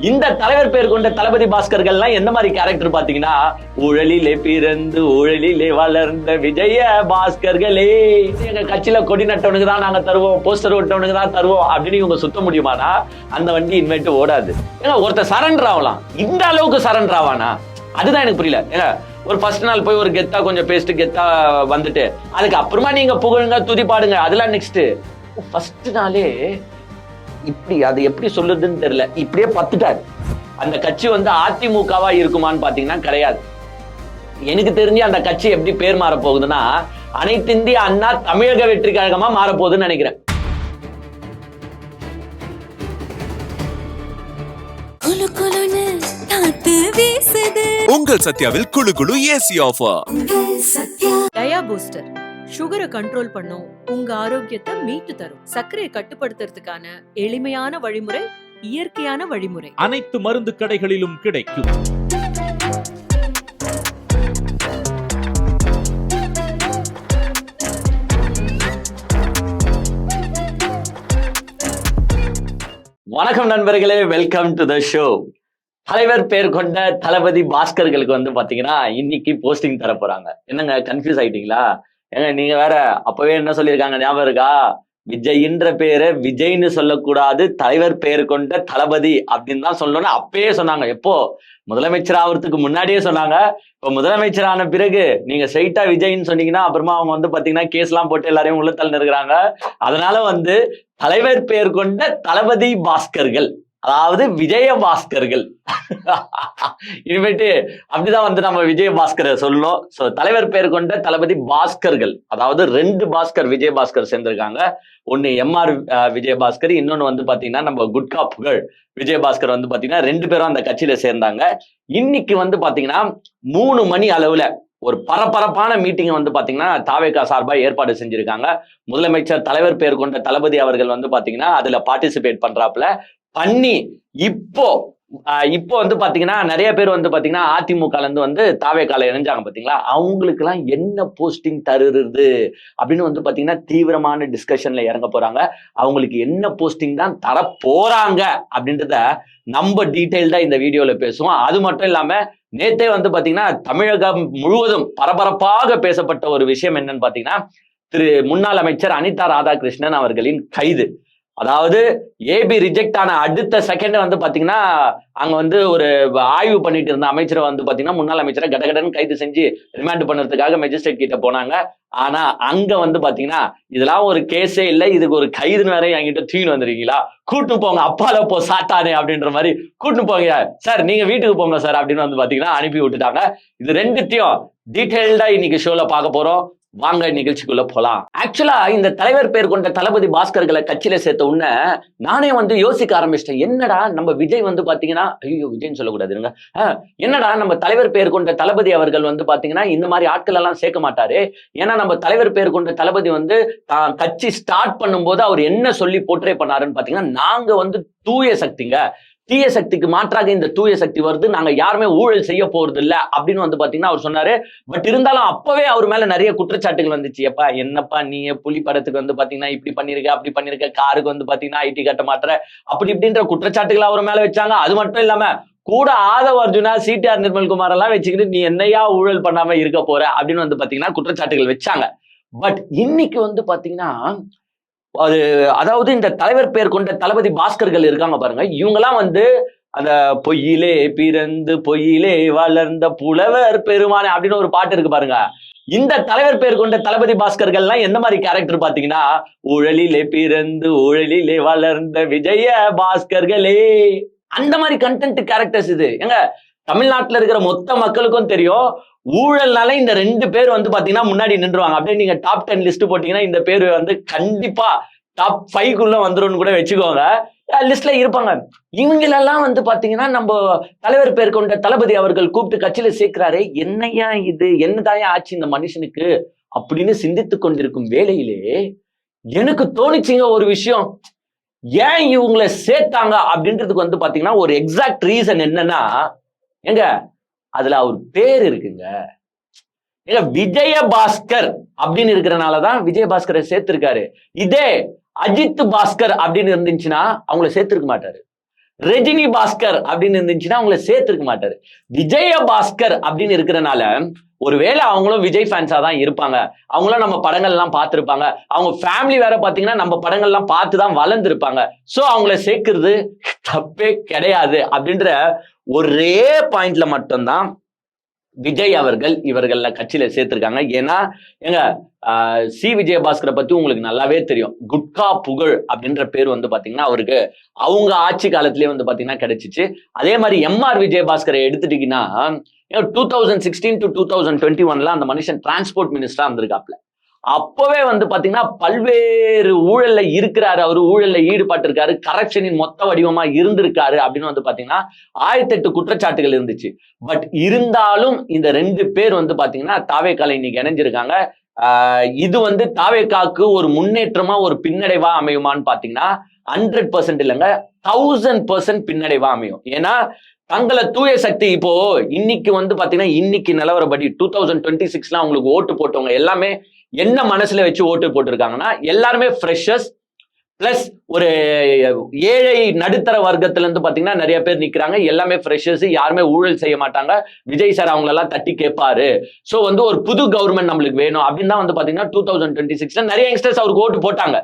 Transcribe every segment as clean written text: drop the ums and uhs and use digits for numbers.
இந்த தலைவர் பேர் கொண்ட தளபதி பாஸ்கர்கள்லாம் எந்த மாதிரி கேரக்டர் பாத்தீங்கன்னா, ஊழலிலே பிறந்து ஊழலிலே வளர்ந்த விஜய பாஸ்கர்களே, எங்க கட்சியில கொடி நட்டவனுக்கு தான் நாங்க தருவோம், போஸ்டர் ஓட்டவனுக்கு தான் தருவோம் அப்படின்னு இவங்க சுத்த முடியுமானா அந்த வண்டி இன்வைட்டு ஓடாது. ஏங்க ஒருத்தர் சரண்டர் ஆகலாம், இந்த அளவுக்கு சரண்டர் ஆவானா? அதுதான் எனக்கு புரியல. ஏங்க ஒரு ஃபர்ஸ்ட் நாள் போய் ஒரு கெத்தா கொஞ்சம் பேசிட்டு கெத்தா வந்துட்டு அதுக்கு அப்புறமா நீங்க புகழுங்க துதி பாடுங்க, அதெல்லாம் நெக்ஸ்ட். ஃபர்ஸ்ட் நாளே இப்படி அது எப்படி சொல்லுதுன்னு தெரியல, இப்படியே பத்துட்டாரு. அந்த கட்சி வந்து அதிமுகவா இருக்குமான்னு பாத்தீங்கன்னா கிடையாது. எனக்கு தெரிஞ்சு அந்த கட்சி எப்படி பேர் மாற போகுதுன்னா அனைத்து இந்திய அண்ணா தமிழக வெற்றி கழகமா மாறப்போகுதுன்னு நினைக்கிறேன். உங்கள் சத்யாவில் குளு குளு ஏசி ஆஃபர். டயா பூஸ்டர் சுகரை கண்ட்ரோல் பண்ணும், உங்க ஆரோக்கியத்தை மீட்டு தரும். சர்க்கரையை கட்டுப்படுத்துறதுக்கான எளிமையான வழிமுறை, இயற்கையான வழிமுறை. அனைத்து மருந்து கடைகளிலும் கிடைக்கும். வணக்கம் நண்பர்களே, வெல்கம் டு த ஷோ. தலைவர் பேர் கொண்ட தளபதி பாஸ்கர்களுக்கு வந்து பாத்தீங்கன்னா இன்னைக்கு போஸ்டிங் தர போறாங்க. என்னங்க கன்ஃபியூஸ் ஆயிட்டீங்களா? ஏங்க நீங்க வேற அப்பவே என்ன சொல்லியிருக்காங்க ஞாபகம் இருக்கா? விஜய்ன்ற பேரை விஜய்னு சொல்லக்கூடாது, தலைவர் பேர் கொண்ட தளபதி அப்படின்னு தான் சொல்லணும்னு அப்பயே சொன்னாங்க. எப்போ? முதலமைச்சர் ஆகிறதுக்கு முன்னாடியே சொன்னாங்க. இப்ப முதலமைச்சர் ஆன பிறகு நீங்க ஸ்ட்ரைட்டா விஜய்ன்னு சொன்னீங்கன்னா அப்புறமா அவங்க வந்து பாத்தீங்கன்னா கேஸ் எல்லாம் போட்டு எல்லாரையும் உள்ள தள்ளி இருக்கிறாங்க. அதனால வந்து தலைவர் பேர் கொண்ட தளபதி பாஸ்கர்கள், அதாவது விஜய பாஸ்கர்கள். இனிமேட்டு அப்படிதான் வந்து நம்ம விஜய பாஸ்கரை சொல்லணும். சோ தலைவர் பேர் கொண்ட தளபதி பாஸ்கர்கள், அதாவது 2 பாஸ்கர் விஜய பாஸ்கர் சேர்ந்திருக்காங்க. ஒன்னு எம்ஆர் விஜயபாஸ்கர், இன்னொன்னு வந்து பாத்தீங்கன்னா நம்ம குட்கா புகழ் விஜயபாஸ்கர் வந்து பாத்தீங்கன்னா 2 பேரும் அந்த கட்சியில சேர்ந்தாங்க. இன்னைக்கு வந்து பாத்தீங்கன்னா 3 மணி அளவுல ஒரு பரபரப்பான மீட்டிங் வந்து பாத்தீங்கன்னா தாவேகா சார்பா ஏற்பாடு செஞ்சிருக்காங்க. முதலமைச்சர் தலைவர் பேர் கொண்ட தளபதி அவர்கள் வந்து பாத்தீங்கன்னா அதுல பார்ட்டிசிபேட் பண்றாப்புல பண்ணி இப்போ வந்து பாத்தீங்கன்னா நிறைய பேர் வந்து பாத்தீங்கன்னா அதிமுகல இருந்து வந்து தாவேகால இணைஞ்சாங்க பாத்தீங்களா, அவங்களுக்கு எல்லாம் என்ன போஸ்டிங் தருறது அப்படின்னு வந்து பாத்தீங்கன்னா தீவிரமான டிஸ்கஷன்ல இறங்க போறாங்க. அவங்களுக்கு என்ன போஸ்டிங் தான் தர போறாங்க அப்படின்றத நம்ம டீடைல்டா இந்த வீடியோல பேசுவோம். அது மட்டும் இல்லாம நேத்தே வந்து பாத்தீங்கன்னா தமிழகம் முழுவதும் பரபரப்பாக பேசப்பட்ட ஒரு விஷயம் என்னன்னு பாத்தீங்கன்னா முன்னாள் அமைச்சர் அனிதா ராதாகிருஷ்ணன் அவர்களின் கைது. அதாவது ஏபி ரிஜெக்ட் ஆன அடுத்த செகண்ட் வந்து பாத்தீங்கன்னா அங்க வந்து ஒரு ஆய்வு பண்ணிட்டு இருந்த அமைச்சரை வந்து பாத்தீங்கன்னா முன்னாள் அமைச்சரை கடகடன்னு கைது செஞ்சு ரிமாண்ட் பண்ணுறதுக்காக மெஜிஸ்ட்ரேட் கிட்ட போனாங்க. ஆனா அங்க வந்து பாத்தீங்கன்னா இதெல்லாம் ஒரு கேஸே இல்லை, இதுக்கு ஒரு கைது நிறைய என்கிட்ட தூக்கின்னு வந்துருக்கீங்களா, கூட்டு போங்க அப்பால போ சாத்தானே அப்படின்ற மாதிரி கூட்டு போங்க சார், நீங்க வீட்டுக்கு போங்க சார் அப்படின்னு வந்து பாத்தீங்கன்னா அனுப்பி விட்டுட்டாங்க. இது 2த்தையும் டீடைல்டா இன்னைக்கு ஷோல பார்க்க போறோம். வாங்க நிகழ்ச்சிக்குள்ள போலாம். ஆக்சுவலா இந்த தலைவர் பேர் கொண்ட தளபதி பாஸ்கர்களை கட்சியில சேர்த்த உடனே நானே வந்து யோசிக்க ஆரம்பிச்சிட்டேன். என்னடா நம்ம விஜய் வந்து பாத்தீங்கன்னா, ஐயோ விஜய்னு சொல்லக்கூடாதுங்க, என்னடா நம்ம தலைவர் பேர் கொண்ட தளபதி அவர்கள் வந்து பாத்தீங்கன்னா இந்த மாதிரி ஆட்கள் எல்லாம் சேர்க்க மாட்டாரு. ஏன்னா நம்ம தலைவர் பேர் கொண்ட தளபதி வந்து கட்சி ஸ்டார்ட் பண்ணும்போது அவர் என்ன சொல்லி போர்ட்ரே பண்ணாருன்னு பாத்தீங்கன்னா, நாங்க வந்து தூய சக்திங்க, தீய சக்திக்கு மாற்றாக இந்த தூய சக்தி வருது, நாங்க யாருமே ஊழல் செய்ய போறது இல்ல அப்படின்னு வந்து பாத்தீங்கன்னா அவர் சொன்னாரு. பட் இருந்தாலும் அப்பவே அவர் மேல நிறைய குற்றச்சாட்டுகள் வந்துச்சு. எப்பா என்னப்பா நீ புலி படத்துக்கு வந்து பாத்தீங்கன்னா இப்படி பண்ணிருக்க அப்படி பண்ணிருக்க, காருக்கு வந்து பாத்தீங்கன்னா ஐடி கட்ட மாற்ற அப்படி இப்படின்ற குற்றச்சாட்டுகள் அவர் மேல வச்சாங்க. அது மட்டும் இல்லாம கூட ஆதவ அர்ஜுனா சிடிஆர் நிர்மல்குமார் எல்லாம் வச்சுக்கிட்டு நீ என்னையா ஊழல் பண்ணாம இருக்க போற அப்படின்னு வந்து பாத்தீங்கன்னா குற்றச்சாட்டுகள் வச்சாங்க. பட் இன்னைக்கு வந்து பாத்தீங்கன்னா அதாவது இந்த தலைவர் பேர் கொண்ட தளபதி பாஸ்கர்கள் இருக்காங்க பாருங்க, இவங்கெல்லாம் வந்து அந்த பொய்யிலே பிறந்து பொய்யிலே வளர்ந்த புலவர் பெருமானே அப்படின்னு ஒரு பாட்டு இருக்கு பாருங்க. இந்த தலைவர் பேர் கொண்ட தளபதி பாஸ்கர்கள்லாம் எந்த மாதிரி கேரக்டர் பாத்தீங்கன்னா, ஊழலிலே பிறந்து ஊழலிலே வளர்ந்த விஜய பாஸ்கர்களே, அந்த மாதிரி கண்டென்ட் கேரக்டர்ஸ். இது எங்க தமிழ்நாட்டுல இருக்கிற மொத்த மக்களுக்கும் தெரியும், ஊழல்னால இந்த 2 பேர் வந்து பாத்தீங்கன்னா முன்னாடி நின்றுவாங்க. அப்படியே நீங்க டாப் 10 லிஸ்ட் போட்டீங்கன்னா இந்த பேர் வந்து கண்டிப்பா டாப் 5குள்ள வந்துரும்னு கூட வச்சுக்கோங்க, லிஸ்ட்ல இருப்பாங்க. இவங்களெல்லாம் வந்து பாத்தீங்கன்னா நம்ம தலைவர் பேர் கொண்ட தளபதி அவர்கள் கூப்பிட்டு கட்சியில சேர்க்கிறாரு. என்னையா இது, என்னதாயா ஆச்சு இந்த மனுஷனுக்கு அப்படின்னு சிந்தித்து கொண்டிருக்கும் வேளையிலே எனக்கு தோணுச்சுங்க ஒரு விஷயம், ஏன் இவங்களை சேர்த்தாங்க அப்படின்றதுக்கு வந்து பாத்தீங்கன்னா ஒரு எக்ஸாக்ட் ரீசன் என்னன்னா, எங்க அதுல அவர் பேர் இருக்குங்க. ஏங்க விஜயபாஸ்கர் அப்படின்னு இருக்கிறனாலதான் விஜயபாஸ்கரை சேர்த்திருக்காரு. இதே அஜித் பாஸ்கர் அப்படின்னு இருந்துச்சுன்னா அவங்கள சேர்த்திருக்க மாட்டாரு. ரஜினி பாஸ்கர் அப்படின்னு இருந்துச்சுன்னா அவங்கள சேர்த்திருக்க மாட்டாரு. விஜய பாஸ்கர் அப்படின்னு இருக்கிறனால ஒருவேளை அவங்களும் விஜய் ஃபேன்ஸா தான் இருப்பாங்க, அவங்களும் நம்ம படங்கள் எல்லாம் பார்த்திருப்பாங்க, அவங்க ஃபேமிலி வேற பாத்தீங்கன்னா நம்ம படங்கள் எல்லாம் பார்த்து தான் வளர்ந்துருப்பாங்க, சோ அவங்கள சேர்க்கிறது தப்பே கிடையாது அப்படின்ற ஒரே பாயிண்ட்ல மட்டும்தான் விஜய் அவர்கள் இவர்கள கட்சியில சேர்த்திருக்காங்க. ஏன்னா எங்க சி விஜயபாஸ்கரை பத்தி உங்களுக்கு நல்லாவே தெரியும். குட்கா புகழ் அப்படின்ற பேர் வந்து பாத்தீங்கன்னா அவருக்கு அவங்க ஆட்சி காலத்திலேயே வந்து பாத்தீங்கன்னா கிடைச்சிச்சு. அதே மாதிரி எம்ஆர் விஜயபாஸ்கரை எடுத்துட்டீங்கன்னா 2016 to 2021 அந்த மனுஷன் டிரான்ஸ்போர்ட் மினிஸ்டரா இருந்திருக்காப்ல. அப்பவே வந்து பாத்தீங்கன்னா பல்வேறு ஊழல்ல இருக்கிறாரு, அவரு ஊழல்ல ஈடுபட்டிருக்காரு, கரப்ஷனின் மொத்த வடிவமா இருந்திருக்காரு அப்படின்னு வந்து பாத்தீங்கன்னா 1008 குற்றச்சாட்டுகள் இருந்துச்சு. பட் இருந்தாலும் இந்த 2 பேர் வந்து பாத்தீங்கன்னா தாவேக்கால இன்னைக்கு இணைஞ்சிருக்காங்க. இது வந்து தாவேக்காக்கு ஒரு முன்னேற்றமா ஒரு பின்னடைவா அமையுமான்னு பாத்தீங்கன்னா 100% இல்லைங்க, 1000% பின்னடைவா அமையும். ஏன்னா தங்களை தூய சக்தி இப்போ இன்னைக்கு வந்து பாத்தீங்கன்னா இன்னைக்கு நிலவரப்படி 2026 அவங்களுக்கு ஓட்டு போட்டவங்க எல்லாமே என்ன மனசுல வச்சு ஓட்டு போட்டிருக்காங்கன்னா எல்லாருமே ஃப்ரெஷர்ஸ் பிளஸ் ஒரு ஏழை நடுத்தர வர்க்கத்துல இருந்து பாத்தீங்கன்னா நிறைய பேர் நிக்கிறாங்க. எல்லாமே ஃப்ரெஷர்ஸ், யாருமே ஊழல் செய்ய மாட்டாங்க. விஜய் சார் அவங்க எல்லாம் தட்டி கேட்பாரு. சோ வந்து ஒரு புது கவர்மெண்ட் நம்மளுக்கு வேணும் அப்படின்னு தான் வந்து பாத்தீங்கன்னா 2026 நிறைய யங்ஸ்டர்ஸ் அவருக்கு ஓட்டு போட்டாங்க.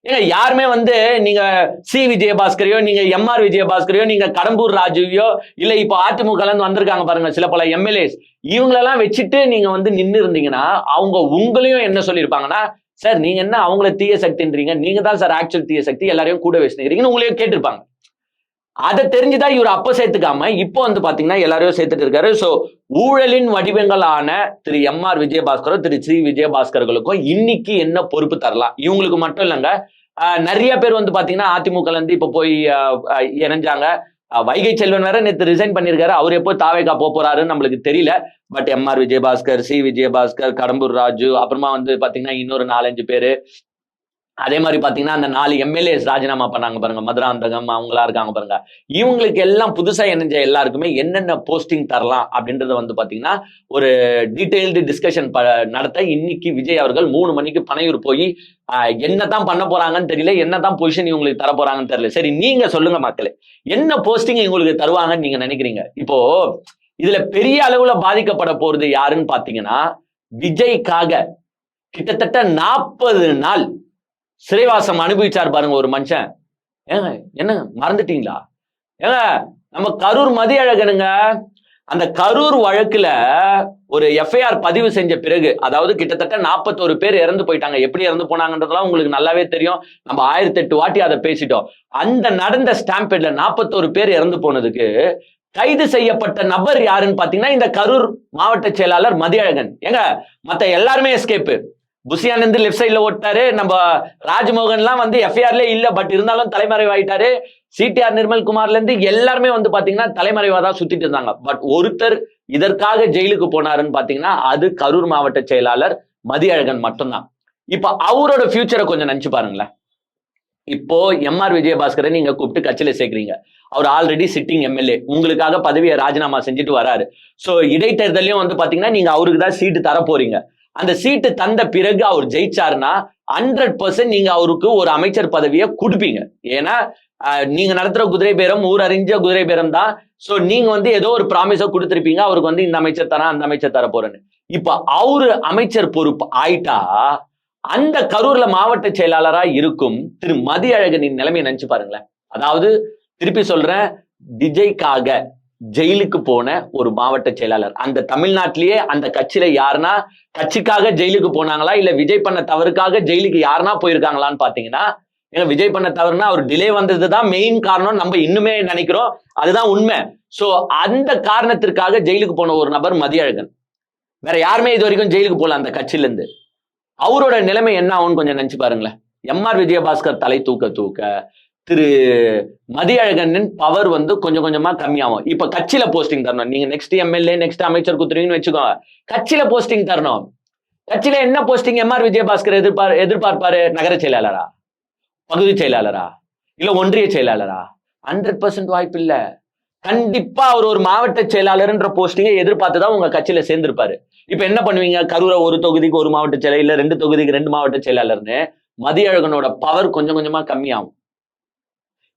ஏங்க யாருமே வந்து நீங்க சி விஜயபாஸ்கரையோ நீங்க எம்ஆர் விஜயபாஸ்கரையோ நீங்க கடம்பூர் ராஜுவையோ இல்ல இப்போ அதிமுக வந்திருக்காங்க பாருங்க சில பல எம்எல்ஏஸ், இவங்களெல்லாம் வச்சுட்டு நீங்க வந்து நின்று இருந்தீங்கன்னா அவங்க உங்களையும் என்ன சொல்லியிருப்பாங்கன்னா, சார் நீங்க என்ன அவங்கள தீய சக்தின்றீங்க, நீங்க தான் சார் ஆக்சுவல் தீய சக்தி, எல்லாரையும் கூட வச்சுக்கிறீங்கன்னு உங்களையும் கேட்டிருப்பாங்க. அதை தெரிஞ்சுதான் இவர் அப்ப சேர்த்துக்காம இப்போ வந்து பாத்தீங்கன்னா எல்லாரையும் சேர்த்துட்டு இருக்காரு. சோ ஊழலின் வடிவங்களான திரு எம்ஆர் விஜயபாஸ்கரோ திரு சி விஜயபாஸ்கர்களுக்கும் இன்னைக்கு என்ன பொறுப்பு தரலாம், இவங்களுக்கு மட்டும் இல்லைங்க, நிறைய பேர் வந்து பாத்தீங்கன்னா அதிமுக இருந்து இப்ப போய் இணைஞ்சாங்க. வைகை செல்வன் வேற நேற்று ரிசைன் பண்ணிருக்காரு, அவர் எப்போ தாவேகா போறாருன்னு நம்மளுக்கு தெரியல. But MR Vijayabaskar, C Vijayabaskar, Kadambur Raju, அப்புறமா வந்து பாத்தீங்கன்னா இன்னொரு 4-5 பேரு, அதே மாதிரி பாத்தீங்கன்னா அந்த 4 எம்எல்ஏஸ் ராஜினாமா பண்ணாங்க பாருங்க, மதுராந்தகம் அவங்களா இருக்காங்க பாருங்க, இவங்களுக்கு எல்லாம் புதுசா இணைஞ்ச எல்லாருக்குமே என்னென்ன போஸ்டிங் தரலாம் அப்படின்றத வந்து பாத்தீங்கன்னா ஒரு டீடைல்டு டிஸ்கஷன் நடத்த இன்னைக்கு விஜய் அவர்கள் 3 மணிக்கு பனையூர் போய் என்னதான் பண்ண போறாங்கன்னு தெரியல, என்னதான் பொசிஷன் இவங்களுக்கு தர போறாங்கன்னு தெரியல. சரி நீங்க சொல்லுங்க மக்களே, என்ன போஸ்டிங் இவங்களுக்கு தருவாங்கன்னு நீங்க நினைக்கிறீங்க? இப்போ இதுல பெரிய அளவுல பாதிக்கப்பட போறது யாருன்னு பாத்தீங்கன்னா விஜய்க்காக கிட்டத்தட்ட 40 நாள் சிறைவாசம் அனுபவிச்சார் பாருங்க ஒரு மனுஷன். ஏங்க என்ன மறந்துட்டீங்களா? ஏங்க நம்ம கரூர் மதியழகனுங்க, அந்த கரூர் வழக்குல ஒரு எஃப்ஐஆர் பதிவு செஞ்ச பிறகு, அதாவது கிட்டத்தட்ட 41 பேர் இறந்து போயிட்டாங்க. எப்படி இறந்து போனாங்கன்றதெல்லாம் உங்களுக்கு நல்லாவே தெரியும், நம்ம 1008 வாட்டி அதை பேசிட்டோம். அந்த நடந்த ஸ்டாம்பேட்ல 41 பேர் இறந்து போனதுக்கு கைது செய்யப்பட்ட நபர் யாருன்னு பாத்தீங்கன்னா இந்த கரூர் மாவட்ட செயலாளர் மதியழகன். ஏங்க மத்த எல்லாருமே எஸ்கேப்பு. புசியானந்த் லெப்ட் சைட்ல ஓட்டாரு, நம்ம ராஜ்மோகன் எல்லாம் வந்து எஃப்ஐஆர்ல இல்ல, பட் இருந்தாலும் தலைமறைவாயிட்டாரு. சிடிஆர் நிர்மல்குமார்ல இருந்து எல்லாருமே வந்து பாத்தீங்கன்னா தலைமறைவா தான் சுத்திட்டு இருந்தாங்க. பட் ஒருத்தர் இதற்காக ஜெயிலுக்கு போனாருன்னு பாத்தீங்கன்னா அது கரூர் மாவட்ட செயலாளர் மதியழகன் மட்டும்தான். இப்ப அவரோட ஃபியூச்சரை கொஞ்சம் நினைச்சு பாருங்களேன். இப்போ எம்ஆர் விஜயபாஸ்கரை நீங்க கூப்பிட்டு கட்சியில சேர்க்கிறீங்க, அவர் ஆல்ரெடி சிட்டிங் எம்எல்ஏ, உங்களுக்காக பதவியை ராஜினாமா செஞ்சுட்டு வராரு. சோ இடைத்தேர்தலையும் வந்து பாத்தீங்கன்னா நீங்க அவருக்கு தான் சீட்டு தர போறீங்க. அந்த சீட்டு தந்த பிறகு அவர் ஜெயிச்சாருன்னா 100% நீங்க அவருக்கு ஒரு அமைச்சர் பதவியை கொடுப்பீங்க. ஏன்னா நீங்க நடத்துற குதிரை பேரம் ஊர் அறிஞ்ச குதிரை பேரம் தான். சோ நீங்க வந்து ஏதோ ஒரு ப்ராமிஸை கொடுத்துருப்பீங்க, அவருக்கு வந்து இந்த அமைச்சர் தரேன் அந்த அமைச்சர் தர போறேன்னு. இப்ப அவரு அமைச்சர் பொறுப்பு ஆயிட்டா அந்த கரூர்ல மாவட்ட செயலாளரா இருக்கும் திரு மதியழகனின் நிலைமையை நினைச்சு பாருங்களேன். அதாவது திருப்பி சொல்றேன், விஜய்க்காக ஜெயிலுக்கு போன ஒரு மாவட்ட செயலாளர், அந்த தமிழ்நாட்டிலேயே அந்த கட்சியில யாருன்னா கட்சிக்காக ஜெயிலுக்கு போனாங்களா இல்ல விஜய் பண்ண தவறுக்காக ஜெயிலுக்கு யாருன்னா போயிருக்காங்களான்னு பாத்தீங்கன்னா, ஏன்னா விஜய் பண்ண தவறுனா அவர் டிலே வந்ததுதான் மெயின் காரணம் நம்ம இன்னுமே நினைக்கிறோம், அதுதான் உண்மை. சோ அந்த காரணத்திற்காக ஜெயிலுக்கு போன ஒரு நபர் மதியழகன். வேற யாருமே இது வரைக்கும் ஜெயிலுக்கு போல அந்த கட்சியில இருந்து. அவரோட நிலைமை என்ன ஆகும்னு கொஞ்சம் நினைச்சு பாருங்களேன். எம்ஆர் விஜயபாஸ்கர் தலை தூக்க திரு மதியழகனின் பவர் வந்து கொஞ்சம் கொஞ்சமா கம்மியாகும். இப்ப கட்சியில போஸ்டிங் தரணும். நீங்க நெக்ஸ்ட் எம்எல்ஏ நெக்ஸ்ட் அமைச்சர் குத்துறீங்கன்னு வச்சுக்கோங்க, கட்சியில போஸ்டிங் தரணும். கட்சியில என்ன போஸ்டிங் எம்ஆர் விஜயபாஸ்கர் எதிர்பார்ப்பாரு? நகர செயலாளரா, பகுதி செயலாளரா, இல்ல ஒன்றிய செயலாளரா? 100% வாய்ப்பு இல்ல. கண்டிப்பா அவர் ஒரு மாவட்ட செயலாளர்ன்ற போஸ்டிங்கை எதிர்பார்த்துதான் உங்க கட்சியில சேர்ந்திருப்பாரு. இப்ப என்ன பண்ணுவீங்க? கரூரை ஒரு தொகுதிக்கு ஒரு மாவட்ட செயலாளர், இல்ல 2 தொகுதிக்கு 2 மாவட்ட செயலாளர்னு மதியழகனோட பவர் கொஞ்சம் கொஞ்சமா கம்மியாகும்.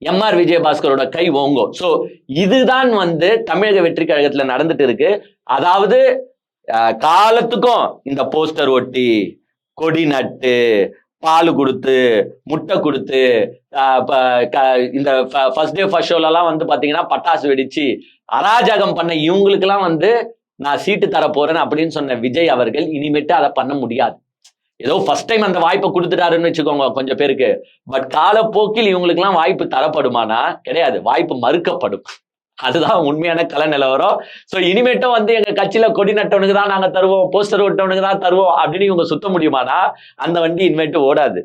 எம்ஆர் விஜயபாஸ்கரோட கை ஓங்கும். சோ இதுதான் வந்து தமிழக வெற்றி கழகத்துல நடந்துட்டு இருக்கு. அதாவது காலத்துக்கும் இந்த போஸ்டர் ஒட்டி, கொடி நட்டு, பால் கொடுத்து, முட்டை கொடுத்து, இந்த ஃபர்ஸ்ட் டே ஃபர்ஸ்ட் ஷோலாம் வந்து பாத்தீங்கன்னா பட்டாசு வெடிச்சு அராஜகம் பண்ண இவங்களுக்கு எல்லாம் வந்து நான் சீட்டு தர போறேன் அப்படின்னு சொன்ன விஜய் அவர்கள் இனிமேட்டு அதை பண்ண முடியாது. ஏதோ ஃபர்ஸ்ட் டைம் அந்த வாய்ப்பை கொடுத்துட்டாருன்னு வச்சுக்கோங்க கொஞ்சம் பேருக்கு. பட் காலப்போக்கில் இவங்களுக்கு எல்லாம் வாய்ப்பு தரப்படுமானா கிடையாது, வாய்ப்பு மறுக்கப்படும். அதுதான் உண்மையான கலை நிலவரம். சோ இனிமேட்டும் வந்து எங்க கட்சியில கொடி நட்டவனுக்கு தான் நாங்க தருவோம், போஸ்டர் ஒட்டவனுக்கு தான் தருவோம் அப்படின்னு இவங்க சுத்த முடியுமானா அந்த வண்டி இனிமேட்டு ஓடாது.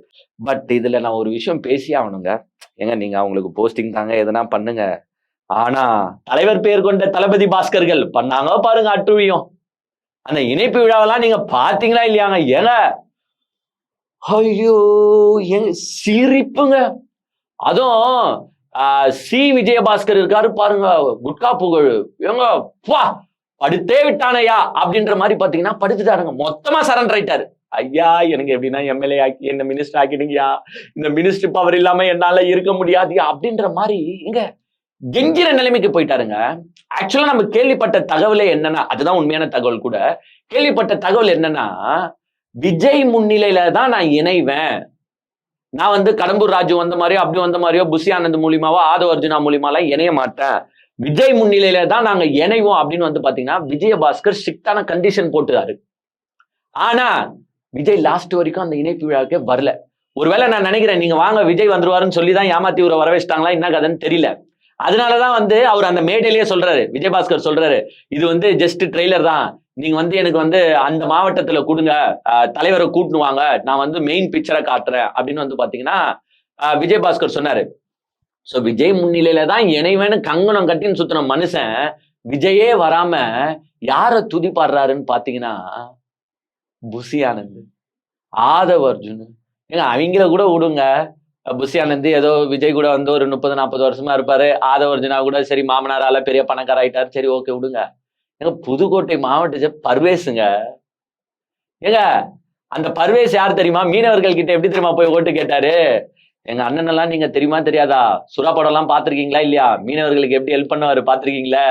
பட் இதுல நான் ஒரு விஷயம் பேசி ஆகணுங்க. ஏங்க நீங்க அவங்களுக்கு போஸ்டிங் தாங்க எதனா பண்ணுங்க, ஆனா தலைவர் பெயர் கொண்ட தளபதி பாஸ்கர்கள் பண்ணாங்க பாருங்க அட்டுழியம். அந்த இணைப்பு விழாவெல்லாம் நீங்க பாத்தீங்களா இல்லையாங்க? ஏங்க ஐயோ எங்க சிரிப்புங்க. அதுவும் சி விஜயபாஸ்கர் இருக்காரு பாருங்க, குட்கா புகழ், ஏங்க படுத்தே விட்டானையா அப்படின்ற மாதிரி பாத்தீங்கன்னா படுத்துட்டாருங்க, மொத்தமா சரண்டர் ஆயிட்டாரு. ஐயா எனக்கு எப்படின்னா எம்எல்ஏ ஆக்கி என்ன மினிஸ்டர் ஆக்கிடுங்கயா, இந்த மினிஸ்டர் பவர் இல்லாம என்னால இருக்க முடியாதுயா அப்படின்ற மாதிரி இங்க கெஞ்சிற நிலைமைக்கு போயிட்டாருங்க. ஆக்சுவலா நம்ம கேள்விப்பட்ட தகவலே என்னன்னா, அதுதான் உண்மையான தகவல் கூட, கேள்விப்பட்ட தகவல் என்னன்னா விஜய் முன்னிலையில தான் நான் இணைவேன், நான் வந்து கடம்பூர் ராஜு வந்த மாதிரியோ அப்படி வந்த மாதிரியோ புஷி ஆனந்த் மூலியமாவோ ஆதவ அர்ஜுனா மூலியமாலாம் இணைய மாட்டேன், விஜய் முன்னிலையில தான் நாங்க இணைவோம் அப்படின்னு வந்து பாத்தீங்கன்னா விஜயபாஸ்கர் ஸ்ட்ரிக்டான கண்டிஷன் போட்டுறாரு. ஆனா விஜய் லாஸ்ட் வரைக்கும் அந்த இணைப்பு விழாவுக்கே வரல. ஒருவேளை நான் நினைக்கிறேன் நீங்க வாங்க விஜய் வந்துருவாருன்னு சொல்லிதான் ஏமாத்தி ஊரை வரவேச்சிட்டாங்களா என்ன கதைன்னு தெரியல. அதனாலதான் வந்து அவர் அந்த மேடையிலேயே சொல்றாரு, விஜயபாஸ்கர் சொல்றாரு, இது வந்து ஜஸ்ட் ட்ரெய்லர் தான், நீங்க வந்து எனக்கு வந்து அந்த மாவட்டத்துல கொடுங்க, தலைவரை கூட்டுவாங்க, நான் வந்து மெயின் பிக்சரை காட்டுறேன் அப்படின்னு வந்து பாத்தீங்கன்னா விஜயபாஸ்கர் சொன்னாரு. சோ விஜய் முன்னிலையில தான் இணைவேன்னு கங்கணம் கட்டின்னு சுத்தின மனுஷன் விஜயே வராம யார துதி பாடுறாருன்னு பாத்தீங்கன்னா புஷி ஆனந்த், ஆதவ அர்ஜுன். ஏங்க அவங்கள கூட விடுங்க, புஷி ஆனந்த் ஏதோ விஜய் கூட வந்து ஒரு 30-40 வருஷமா இருப்பாரு, ஆதவ அர்ஜுனா கூட சரி மாமனாரால பெரிய பணக்கார ஆயிட்டாரு, சரி ஓகே விடுங்க. ஏங்க புதுக்கோட்டை மாவட்ட பர்வேஸுங்க. ஏங்க அந்த பர்வேஸ் யார் தெரியுமா? மீனவர்கள் கிட்ட எப்படி தெரியுமா போய் ஓட்டு கேட்டாரு? எங்க அண்ணன் எல்லாம் நீங்க தெரியுமா தெரியாதா, சுறா படம் எல்லாம் பாத்திருக்கீங்களா இல்லையா, மீனவர்களுக்கு எப்படி ஹெல்ப் பண்ணுவாரு பாத்திருக்கீங்களா,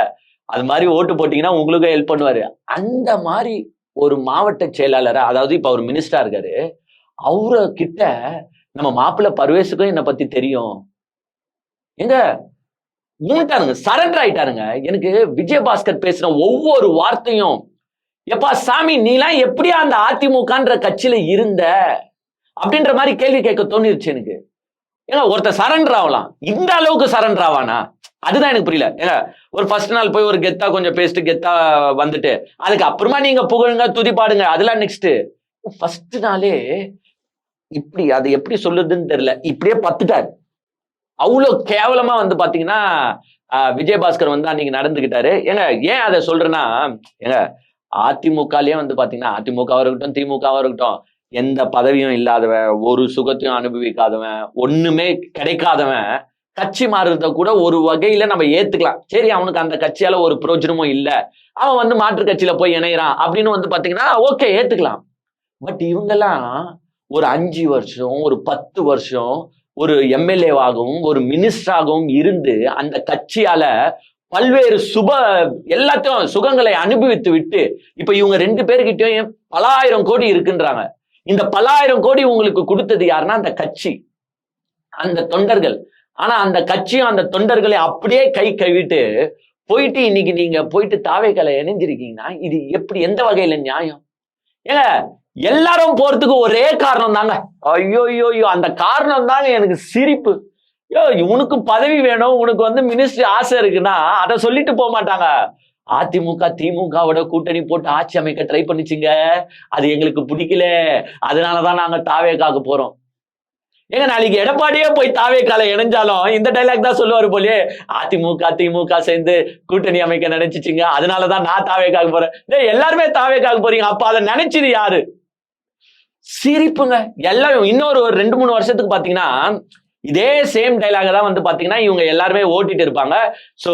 அது மாதிரி ஓட்டு போட்டீங்கன்னா உங்களுக்கும் ஹெல்ப் பண்ணுவாரு. அந்த மாதிரி ஒரு மாவட்ட செயலாளரை, அதாவது இப்ப அவர் மினிஸ்டரா இருக்காரு, அவர கிட்ட நம்ம மாப்பிள்ள பர்வேஸுக்கும் என்னை பத்தி தெரியும். எங்க மூட்டாருங்க, சரண்டர் ஆயிட்டாருங்க. எனக்கு விஜயபாஸ்கர் பேசுற ஒவ்வொரு வார்த்தையும் எப்பா சாமி நீலாம் எப்படியா அந்த அதிமுகன்ற கட்சியில இருந்த அப்படின்ற மாதிரி கேள்வி கேட்க தோணிருச்சு எனக்கு. ஏங்க ஒருத்தர் சரண்டர் ஆகலாம், இந்த அளவுக்கு சரண்டர் ஆவானா? அதுதான் எனக்கு புரியல. ஏங்க ஒரு ஃபர்ஸ்ட் நாள் போய் ஒரு கெத்தா கொஞ்சம் பேசிட்டு கெத்தா வந்துட்டு அதுக்கு அப்புறமா நீங்க புகழுங்க துதி பாடுங்க, அதெல்லாம் நெக்ஸ்ட். ஃபர்ஸ்ட் நாளே இப்படி அது எப்படி சொல்லுதுன்னு தெரியல, இப்படியே பத்துட்டாரு. அவ்வளவு கேவலமா வந்து பாத்தீங்கன்னா விஜயபாஸ்கர் வந்து அன்னைக்கு நடந்துகிட்டாரு. ஏங்க ஏன் அதை சொல்றேன்னா, ஏங்க அதிமுகலயே வந்து பாத்தீங்கன்னா அதிமுகவா இருக்கட்டும் திமுகவா இருக்கட்டும், எந்த பதவியும் இல்லாதவன், ஒரு சுகத்தையும் அனுபவிக்காதவன், ஒண்ணுமே கிடைக்காதவன் கட்சி மாறுறத கூட ஒரு வகையில நம்ம ஏத்துக்கலாம். சரி அவனுக்கு அந்த கட்சியால ஒரு பிரயோஜனமும் இல்ல, அவன் வந்து மாற்று கட்சியில போய் இணையறான் அப்படின்னு வந்து பாத்தீங்கன்னா ஓகே ஏத்துக்கலாம். பட் இவங்கெல்லாம் ஒரு 5 வருஷம் ஒரு 10 வருஷம் ஒரு எம்எல்ஏவாகவும் ஒரு மினிஸ்டராகவும் இருந்து அந்த கட்சியால பல்வேறு எல்லாத்தையும் சுகங்களை அனுபவித்து விட்டு இப்ப இவங்க 2 பேர்கிட்டயும் பல ஆயிரம் கோடி இருக்குன்றாங்க. இந்த பல ஆயிரம் கோடி உங்களுக்கு கொடுத்தது யாருன்னா அந்த கட்சி, அந்த தொண்டர்கள். ஆனா அந்த கட்சியும் அந்த தொண்டர்களை அப்படியே கை கழுவிட்டு போயிட்டு இன்னைக்கு நீங்க போயிட்டு தாவேக்கால இணைஞ்சிருக்கீங்கன்னா இது எப்படி, எந்த வகையில நியாயம்? ஏங்க எல்லாரும் போறதுக்கு ஒரே காரணம் தாங்க. ஐயோ ஐயோ அந்த காரணம் தாங்க எனக்கு சிரிப்பு. உனக்கு பதவி வேணும், உனக்கு வந்து மினிஸ்ட்ரி ஆசை இருக்குன்னா அதை சொல்லிட்டு போக மாட்டாங்க. அதிமுக திமுகவோட கூட்டணி போட்டு ஆட்சி அமைக்க ட்ரை பண்ணிச்சுங்க, அது எங்களுக்கு பிடிக்கல, அதனாலதான் நாங்க தாவேக்காக போறோம். ஏங்க நாளைக்கு எடப்பாடியே போய் தாவேக்கால இணைஞ்சாலும் இந்த டைலாக் தான் சொல்லுவாரு போலே, அதிமுக திமுக சேர்ந்து கூட்டணி அமைக்க நினைச்சிச்சுங்க, அதனாலதான் நான் தாவேக்காக போறேன். எல்லாருமே தாவேக்காக போறீங்க, அப்ப அதை நினைச்சது யாரு? சிரிப்புங்க. எல்லாம் இன்னொரு 2-3 வருஷத்துக்கு பாத்தீங்கன்னா இதே சேம் டைலாக தான் வந்து பாத்தீங்கன்னா இவங்க எல்லாருமே ஓட்டிட்டு இருப்பாங்க. சோ